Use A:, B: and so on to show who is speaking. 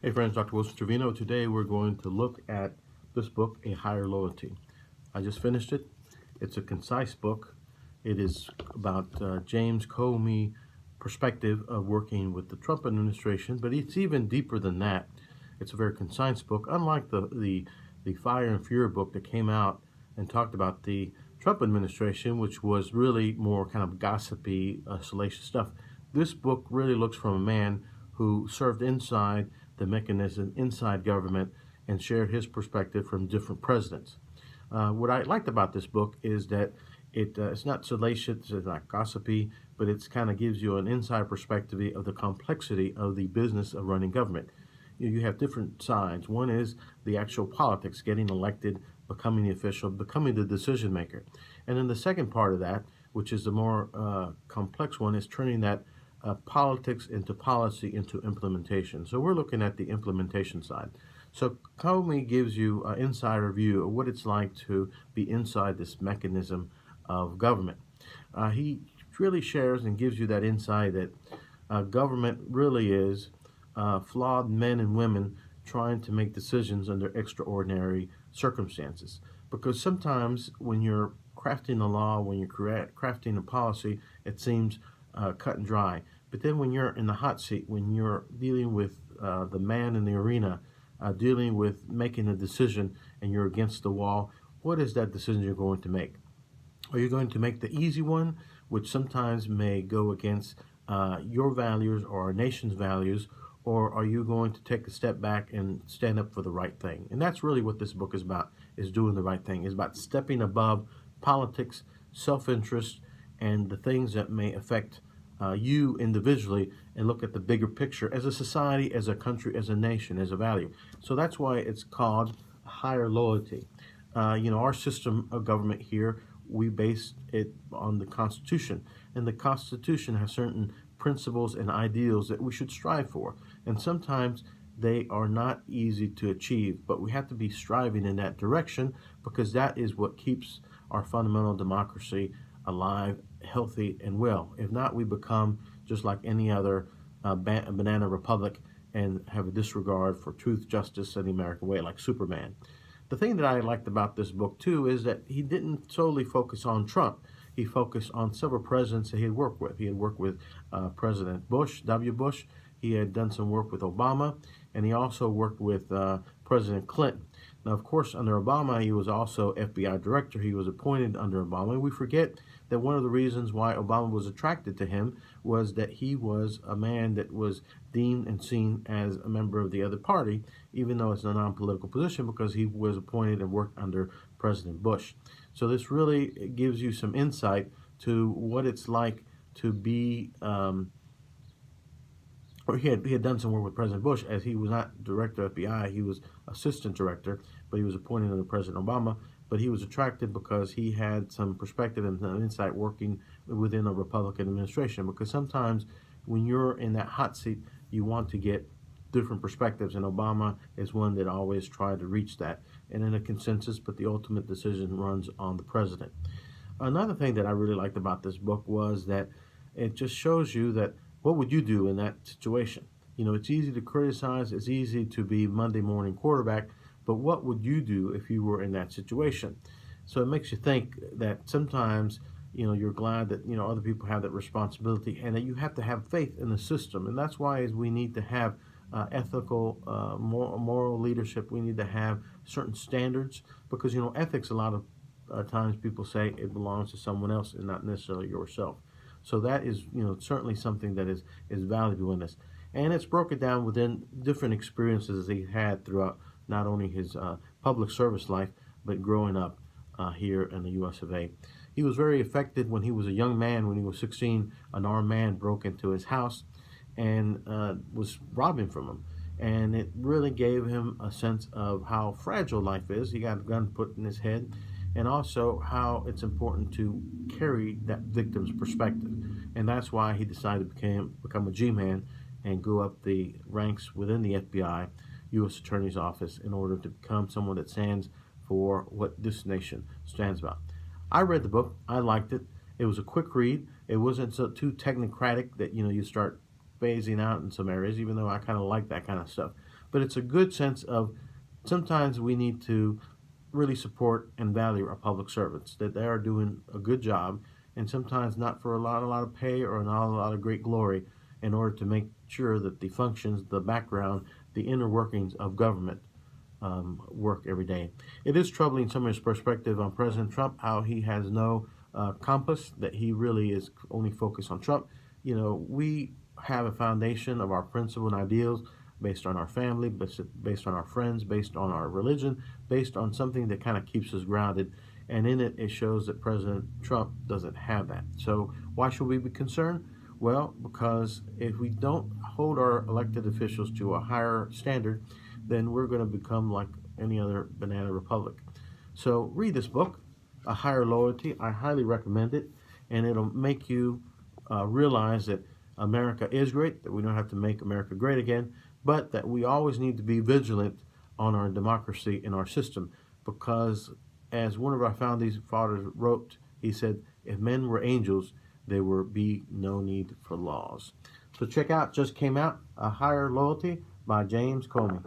A: Hey friends, Dr. Wilson Triviño. Today we're going to look at this book, A Higher Loyalty. I just finished it. It's a concise book. It is about James Comey perspective of working with the Trump administration, but it's even deeper than that. It's a very concise book, unlike the Fire and Fury book that came out and talked about the Trump administration, which was really more kind of gossipy, salacious stuff. This book really looks from a man who served inside the mechanism inside government and shared his perspective from different presidents. What I liked about this book is that it's not salacious, it's not gossipy, but it kind of gives you an inside perspective of the complexity of the business of running government. You have different sides. One is the actual politics, getting elected, becoming the official, becoming the decision maker. And then the second part of that, which is the more complex one, is turning that politics into policy into implementation. So we're looking at the implementation side. So Comey gives you an insider view of what it's like to be inside this mechanism of government. He really shares and gives you that insight that government really is flawed men and women trying to make decisions under extraordinary circumstances. Because sometimes when you're crafting a law, when you're crafting a policy, it seems cut and dry. But then when you're in the hot seat, when you're dealing with the man in the arena, dealing with making a decision and you're against the wall, what is that decision you're going to make? Are you going to make the easy one, which sometimes may go against your values or our nation's values, or are you going to take a step back and stand up for the right thing? And that's really what this book is about, is doing the right thing. It's about stepping above politics, self-interest, and the things that may affect you individually, and look at the bigger picture as a society, as a country, as a nation, as a value. So that's why it's called higher loyalty. Our system of government here, we base it on the Constitution, and the Constitution has certain principles and ideals that we should strive for, and sometimes they are not easy to achieve, but we have to be striving in that direction, because that is what keeps our fundamental democracy alive, healthy, and well. If not, we become just like any other banana republic and have a disregard for truth, justice, and the American way, like Superman. The thing that I liked about this book, too, is that he didn't solely focus on Trump. He focused on several presidents that he had worked with. He had worked with President Bush, W. Bush. He had done some work with Obama, and he also worked with President Clinton. Now, of course, under Obama, he was also FBI director. He was appointed under Obama. And we forget that one of the reasons why Obama was attracted to him was that he was a man that was deemed and seen as a member of the other party, even though it's a non-political position, because he was appointed and worked under President Bush. So this really gives you some insight to what it's like to be or he had done some work with President Bush, as he was not director of FBI, he was assistant director, but he was appointed under President Obama. But he was attracted because he had some perspective and insight working within a Republican administration. Because sometimes when you're in that hot seat, you want to get different perspectives, and Obama is one that always tried to reach that and in a consensus, but the ultimate decision runs on the president. Another thing that I really liked about this book was that it just shows you that what would you do in that situation? It's easy to criticize, it's easy to be Monday morning quarterback, but what would you do if you were in that situation? So it makes you think that sometimes, you're glad that, other people have that responsibility, and that you have to have faith in the system. And that's why we need to have ethical, moral leadership. We need to have certain standards, because, ethics, a lot of times people say it belongs to someone else and not necessarily yourself. So that is, certainly something that is valuable in this. And it's broken down within different experiences he had throughout not only his public service life, but growing up here in the U.S. of A. He was very affected when he was a young man. When he was 16, an armed man broke into his house and was robbing from him. And it really gave him a sense of how fragile life is. He got a gun put in his head, and also how it's important to carry that victim's perspective. And that's why he decided to become a G-man and go up the ranks within the FBI, U.S. Attorney's Office, in order to become someone that stands for what this nation stands about. I read the book. I liked it. It was a quick read. It wasn't so too technocratic that you start phasing out in some areas, even though I kind of like that kind of stuff. but it's a good sense of sometimes we need to really support and value our public servants, that they are doing a good job, and sometimes not for a lot of pay or not a lot of great glory, in order to make sure that the functions, the background, the inner workings of government work every day. It is troubling some of his perspective on President Trump, how he has no compass, that he really is only focused on Trump. You know, we have a foundation of our principles and ideals based on our family, based on our friends, based on our religion, based on something that kind of keeps us grounded. And in it, it shows that President Trump doesn't have that. So why should we be concerned? Well, because if we don't hold our elected officials to a higher standard, then we're going to become like any other banana republic. So read this book, A Higher Loyalty. I highly recommend it, and it'll make you realize that America is great, that we don't have to make America great again, but that we always need to be vigilant on our democracy and our system, because as one of our founding fathers wrote, he said, if men were angels, there would be no need for laws. So check out, just came out, A Higher Loyalty by James Comey.